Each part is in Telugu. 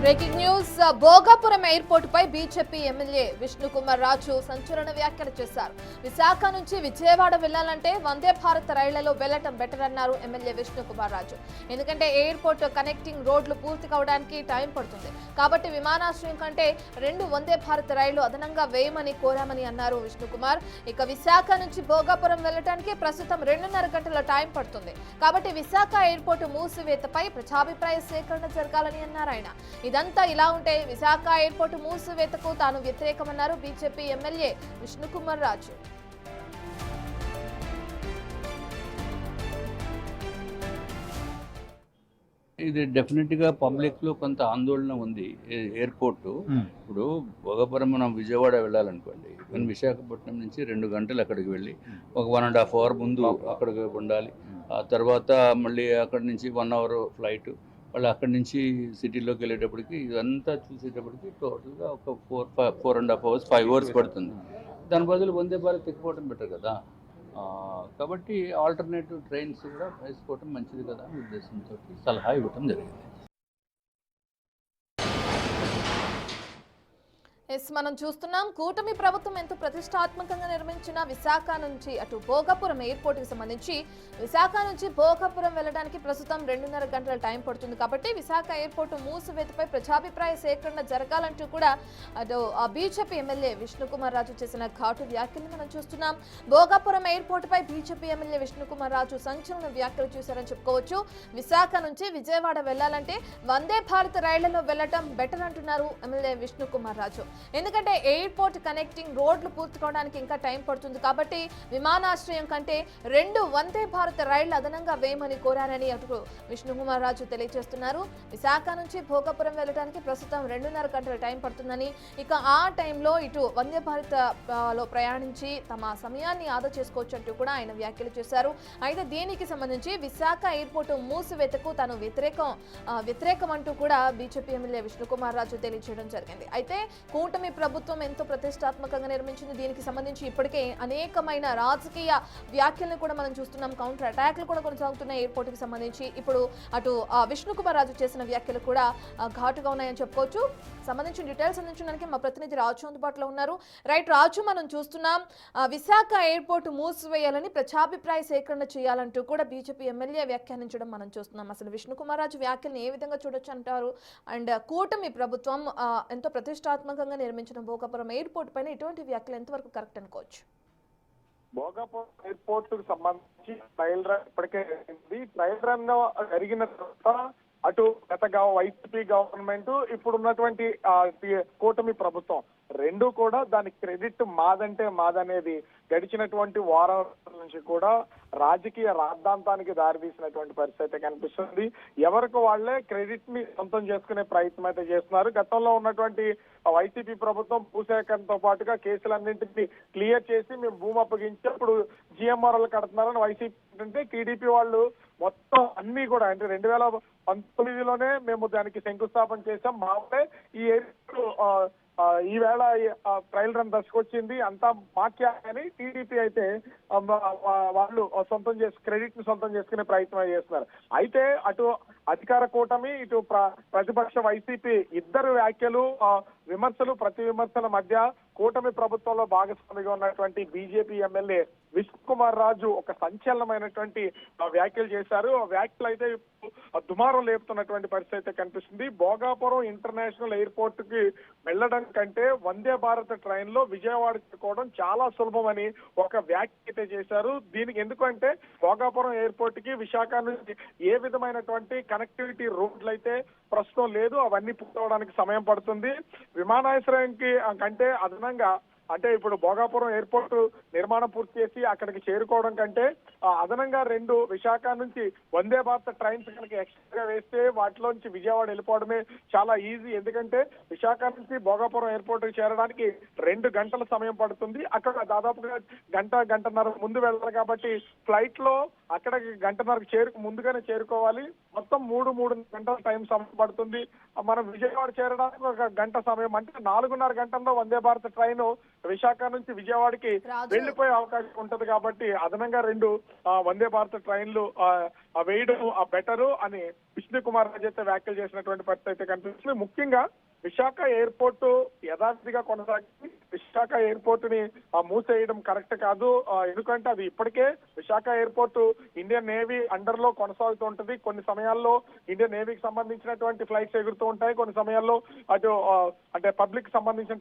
బ్రేకింగ్ న్యూస్ భోగాపురం ఎయిర్పోర్ట్ పై బీజేపీ ఎమ్మెల్యే విష్ణుకుమార్ రాజు సంచలన వ్యాఖ్యలు చేశారు. విశాఖ నుంచి విజయవాడ వెళ్లాలంటే వందే భారత్ రైళ్లలో వెళ్లటం బెటర్ అన్నారు ఎమ్మెల్యే విష్ణుకుమార్ రాజు. ఎందుకంటే ఎయిర్పోర్ట్ కనెక్టింగ్ రోడ్లు పూర్తి కావడానికి టైం పడుతుంది కాబట్టి విమానాశ్రయం కంటే 2 వందే భారత్ రైళ్లు అదనంగా వేయమని కోరామని అన్నారు విష్ణుకుమార్. ఇక విశాఖ నుంచి భోగాపురం వెళ్లడానికి ప్రస్తుతం 2.5 గంటల టైం పడుతుంది కాబట్టి విశాఖ ఎయిర్పోర్ట్ మూసివేతపై ప్రజాభిప్రాయ సేకరణ జరగాలని అన్నారు ఆయన. ఇదంతా ఇలా ఉంటే విశాఖ ఎయిర్పోర్ట్ మూసివేతకు తాను వ్యతిరేకమన్నారు బీజేపీ ఎమ్మెల్యే విష్ణుకుమార్ రాజు. ఇది డెఫినెట్గా పబ్లిక్లో కొంత ఆందోళన ఉంది. ఎయిర్పోర్టు ఇప్పుడు భోగాపురం మనం విజయవాడ వెళ్ళాలనుకోండి, మన విశాఖపట్నం నుంచి 2 గంటలు అక్కడికి వెళ్ళి ఒక 1.5 అవర్ ముందు అక్కడికి ఉండాలి. ఆ తర్వాత మళ్ళీ అక్కడి నుంచి 1 అవర్ ఫ్లైట్, మళ్ళీ అక్కడి నుంచి సిటీలోకి వెళ్ళేటప్పటికి ఇదంతా చూసేటప్పటికి టోటల్గా ఒక 4.5 అవర్స్ 5 అవర్స్ పడుతుంది. దాని బదులు వందే భారత్ ఎక్కిపోవడం బెటర్ కదా. కాబట్టి ఆల్టర్నేటివ్ ట్రైన్స్ కూడా వేసుకోవటం మంచిది కదా అనే ఉద్దేశంతో సలహా ఇవ్వటం జరిగింది. మనం చూస్తున్నాం కూటమి ప్రభుత్వం ఎంతో ప్రతిష్టాత్మకంగా నిర్మించిన విశాఖ నుంచి అటు భోగాపురం ఎయిర్పోర్ట్ కి సంబంధించి విశాఖ నుంచి భోగాపురం వెళ్ళడానికి ప్రస్తుతం 2.5 గంటల టైం పడుతుంది కాబట్టి విశాఖ ఎయిర్పోర్ట్ మూసివేతపై ప్రజాభిప్రాయ సేకరణ జరగాలంటూ కూడా అటు బీజేపీ ఎమ్మెల్యే విష్ణుకుమార్ రాజు చేసిన ఘాటు వ్యాఖ్యలు మనం చూస్తున్నాం. భోగాపురం ఎయిర్పోర్ట్ పై బీజేపీ ఎమ్మెల్యే విష్ణుకుమార్ రాజు సంచలన వ్యాఖ్యలు చేశారని చెప్పుకోవచ్చు. విశాఖ నుంచి విజయవాడ వెళ్లాలంటే వందే భారత్ రైళ్లలో వెళ్లటం బెటర్ అంటున్నారు ఎమ్మెల్యే విష్ణుకుమార్ రాజు. ఎందుకంటే ఎయిర్పోర్ట్ కనెక్టింగ్ రోడ్లు పూర్తి కావడానికి ఇంకా టైం పడుతుంది కాబట్టి విమానాశ్రయం కంటే 2 వందే భారత్ రైళ్లు అదనంగా వేయమని కోరారని అటు విష్ణుకుమార్ రాజు తెలియజేస్తున్నారు. విశాఖ నుంచి భోగాపురం వెళ్ళడానికి ప్రస్తుతం 2.5 గంటల టైం పడుతుందని, ఇక ఆ టైంలో ఇటు వందే భారత్ లో ప్రయాణించి తమ సమయాన్ని ఆదా చేసుకోవచ్చు అంటూ కూడా ఆయన వ్యాఖ్యలు చేశారు. అయితే దీనికి సంబంధించి విశాఖ ఎయిర్పోర్ట్ మూసివేతకు తాను వ్యతిరేకం అంటూ కూడా బీజేపీ ఎమ్మెల్యే విష్ణుకుమార్ రాజు తెలియజేయడం జరిగింది. అయితే కూటమి ప్రభుత్వం ఎంతో ప్రతిష్టాత్మకంగా నిర్మించింది. దీనికి సంబంధించి ఇప్పటికే అనేకమైన రాజకీయ వ్యాఖ్యలను కూడా మనం చూస్తున్నాం. కౌంటర్ అటాక్లు కూడా కొనసాగుతున్నాయి ఎయిర్పోర్ట్ కి సంబంధించి. ఇప్పుడు అటు విష్ణుకుమార్ రాజు చేసిన వ్యాఖ్యలు కూడా ఘాటుగా ఉన్నాయని చెప్పుకోవచ్చు. సంబంధించిన డీటెయిల్స్ అందించడానికి మా ప్రతినిధి రాజు అందుబాటులో ఉన్నారు. రైట్ రాజు, మనం చూస్తున్నాం విశాఖ ఎయిర్పోర్ట్ మూసివేయాలని ప్రజాభిప్రాయ సేకరణ చేయాలంటూ కూడా బీజేపీ ఎమ్మెల్యే వ్యాఖ్యానించడం మనం చూస్తున్నాం. అసలు విష్ణుకుమార్ రాజు వ్యాఖ్యలను ఏ విధంగా చూడొచ్చు అంటారు? అండ్ కూటమి ప్రభుత్వం ఎంతో ప్రతిష్టాత్మకంగా నిర్మించిన భోగాపురం ఎయిర్పోర్ట్ పైన ఇటువంటి వ్యాఖ్యలు ఎంతవరకు కరెక్ట్ అనుకోవచ్చు? భోగాపురం ఎయిర్పోర్ట్ కు సంబంధించి ట్రయల్ రన్ ఇప్పటికే ట్రయల్ రన్ జరిగిన తర్వాత అటు గత వైసీపీ గవర్నమెంట్ ఇప్పుడు ఉన్నటువంటి కూటమి ప్రభుత్వం రెండు కూడా దాని క్రెడిట్ మాదంటే మాదనేది గడిచినటువంటి వారం నుంచి కూడా రాజకీయ రాద్ధాంతానికి దారితీసినటువంటి పరిస్థితి కనిపిస్తుంది. ఎవరికి వాళ్లే క్రెడిట్ ని సొంతం చేసుకునే ప్రయత్నం అయితే చేస్తున్నారు. గతంలో ఉన్నటువంటి వైసీపీ ప్రభుత్వం భూసేకరణతో పాటుగా కేసులన్నింటినీ క్లియర్ చేసి మేము భూమి అప్పగించి అప్పుడు జిఎంఆర్ఎల్ కడుతున్నారని వైసీపీ అంటే టీడీపీ వాళ్ళు మొత్తం అన్ని కూడా అంటే 2019లోనే మేము దానికి శంకుస్థాపన చేసాం. మామూలే ఈ ఈవేళ ట్రయల్ రన్ దశకొచ్చింది అంతా మాక్యా అని టీడీపీ అయితే వాళ్ళు క్రెడిట్ ని సొంతం చేసుకునే ప్రయత్నం చేస్తున్నారు. అయితే అటు అధికార కూటమి ఇటు ప్రతిపక్ష వైసీపీ ఇద్దరు వ్యాఖ్యలు విమర్శలు ప్రతి విమర్శల మధ్య కూటమి ప్రభుత్వంలో భాగస్వామిగా ఉన్నటువంటి బీజేపీ ఎమ్మెల్యే విష్ణుకుమార్ రాజు ఒక సంచలనమైనటువంటి వ్యాఖ్యలు చేశారు. ఆ వ్యాఖ్యలు అయితే దుమారం లేపుతున్నటువంటి పరిస్థితి కనిపిస్తుంది. భోగాపురం ఇంటర్నేషనల్ ఎయిర్పోర్ట్ కి వెళ్లడం కంటే వందే భారత్ ట్రైన్ లో విజయవాడ చేరుకోవడం చాలా సులభమని ఒక వ్యాఖ్య అయితే చేశారు. దీనికి ఎందుకంటే భోగాపురం ఎయిర్పోర్ట్ కి విశాఖ నుంచి ఏ విధమైనటువంటి కనెక్టివిటీ రోడ్లు అయితే ప్రస్తుతం లేదు, అవన్నీ పూర్తవడానికి సమయం పడుతుంది. విమానాశ్రయంకి కంటే అదనంగా అంటే ఇప్పుడు భోగాపురం ఎయిర్పోర్ట్ నిర్మాణం పూర్తి చేసి అక్కడికి చేరుకోవడం కంటే అదనంగా 2 విశాఖ నుంచి వందే భారత్ ట్రైన్స్ కనుక ఎక్స్ట్రాగా వేస్తే వాటిలోంచి విజయవాడ వెళ్ళిపోవడమే చాలా ఈజీ. ఎందుకంటే విశాఖ నుంచి భోగాపురం ఎయిర్పోర్ట్ కి చేరడానికి 2 గంటల సమయం పడుతుంది. అక్కడ దాదాపుగా గంటన్నర ముందు వెళ్ళాలి కాబట్టి ఫ్లైట్ లో అక్కడికి గంటన్నరకు ముందుగానే చేరుకోవాలి. మొత్తం 3 గంటల టైం సమయం పడుతుంది. మనం విజయవాడ చేరడానికి 1 గంట సమయం, అంటే 4.5 గంటల్లో వందే భారత్ ట్రైన్ విశాఖ నుంచి విజయవాడకి వెళ్లిపోయే అవకాశం ఉంటది. కాబట్టి అదనంగా 2 వందే భారత్ ట్రైన్లు వేయడం బెటరు అని విష్ణు కుమార్ రాజు అయితే వ్యాఖ్యలు చేసినటువంటి పరిస్థితి అయితే కనిపిస్తుంది. ముఖ్యంగా విశాఖ ఎయిర్పోర్ట్ యథావిధిగా కొనసాగి విశాఖ ఎయిర్పోర్ట్ ని మూసేయడం కరెక్ట్ కాదు. ఎందుకంటే అది ఇప్పటికే Visakha airport Indian navy under లో కొనసాగుతూ ఉంటుంది. కొన్ని సమయాల్లో ఇండియన్ నేవీకి సంబంధించినటువంటి ఫ్లైట్స్ ఎగురుతూ ఉంటాయి, కొన్ని సమయాల్లో అటు అంటే పబ్లిక్ సంబంధించిన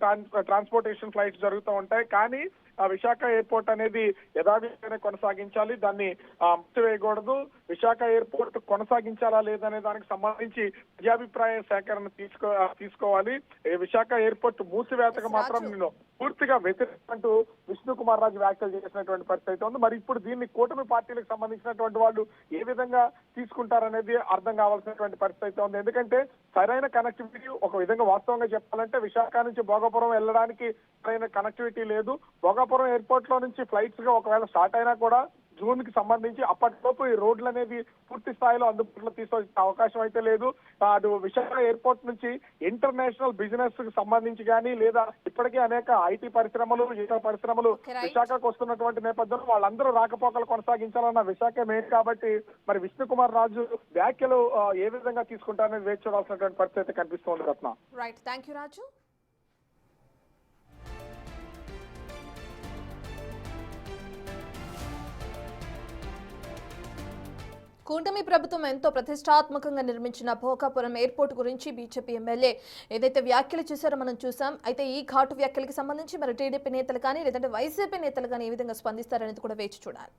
ట్రాన్స్పోర్టేషన్ ఫ్లైట్స్ జరుగుతూ ఉంటాయి. కానీ విశాఖ ఎయిర్పోర్ట్ అనేది యథావిధిగానే కొనసాగించాలి, దాన్ని మూసివేయకూడదు. విశాఖ ఎయిర్పోర్ట్ కొనసాగించాలా లేదనే దానికి సంబంధించి ప్రజాభిప్రాయ సేకరణ తీసుకోవాలి. విశాఖ ఎయిర్పోర్ట్ మూసివేతకు మాత్రం నేను పూర్తిగా వ్యతిరేకంటూ విష్ణు కుమార్ రాజు వ్యాఖ్యలు చేసినటువంటి పరిస్థితి అయితే ఉంది. మరి ఇప్పుడు దీన్ని కూటమి పార్టీలకు సంబంధించినటువంటి వాళ్ళు ఏ విధంగా తీసుకుంటారనేది అర్థం కావాల్సినటువంటి పరిస్థితి అయితే ఉంది. ఎందుకంటే సరైన కనెక్టివిటీ ఒక విధంగా వాస్తవంగా చెప్పాలంటే విశాఖ నుంచి భోగాపురం వెళ్ళడానికి సరైన కనెక్టివిటీ లేదు. భోగాపురం ఎయిర్పోర్ట్ లో నుంచి ఫ్లైట్స్ గా ఒకవేళ స్టార్ట్ అయినా కూడా జూన్ కి సంబంధించి అప్పటిలోపు ఈ రోడ్లు అనేది పూర్తి స్థాయిలో అందుబాటులో తీసుకొచ్చే అవకాశం అయితే లేదు. అటు విశాఖ ఎయిర్పోర్ట్ నుంచి ఇంటర్నేషనల్ బిజినెస్ కి సంబంధించి కానీ లేదా ఇప్పటికే అనేక ఐటీ పరిశ్రమలు ఇతర పరిశ్రమలు విశాఖకు వస్తున్నటువంటి నేపథ్యంలో వాళ్ళందరూ రాకపోకలు కొనసాగించాలన్న విశాఖ మెయిన్ కాబట్టి మరి విష్ణు కుమార్ రాజు వ్యాఖ్యలు ఏ విధంగా తీసుకుంటారనేది వేచి చూడాల్సినటువంటి పరిస్థితి కనిపిస్తోంది రత్న. రైట్, థ్యాంక్ యూ రాజు. కూటమి ప్రభుత్వం ఎంతో ప్రతిష్టాత్మకంగా నిర్మించిన భోగాపురం ఎయిర్పోర్ట్ గురించి బీజేపీ ఎమ్మెల్యే ఏదైతే వ్యాఖ్యలు చేశారో మనం చూసాం. అయితే ఈ ఘాటు వ్యాఖ్యలకి సంబంధించి మరి టీడీపీ నేతలు కానీ లేదంటే వైసీపీ నేతలు కానీ ఏ విధంగా స్పందిస్తారనేది కూడా వేచి చూడాలి.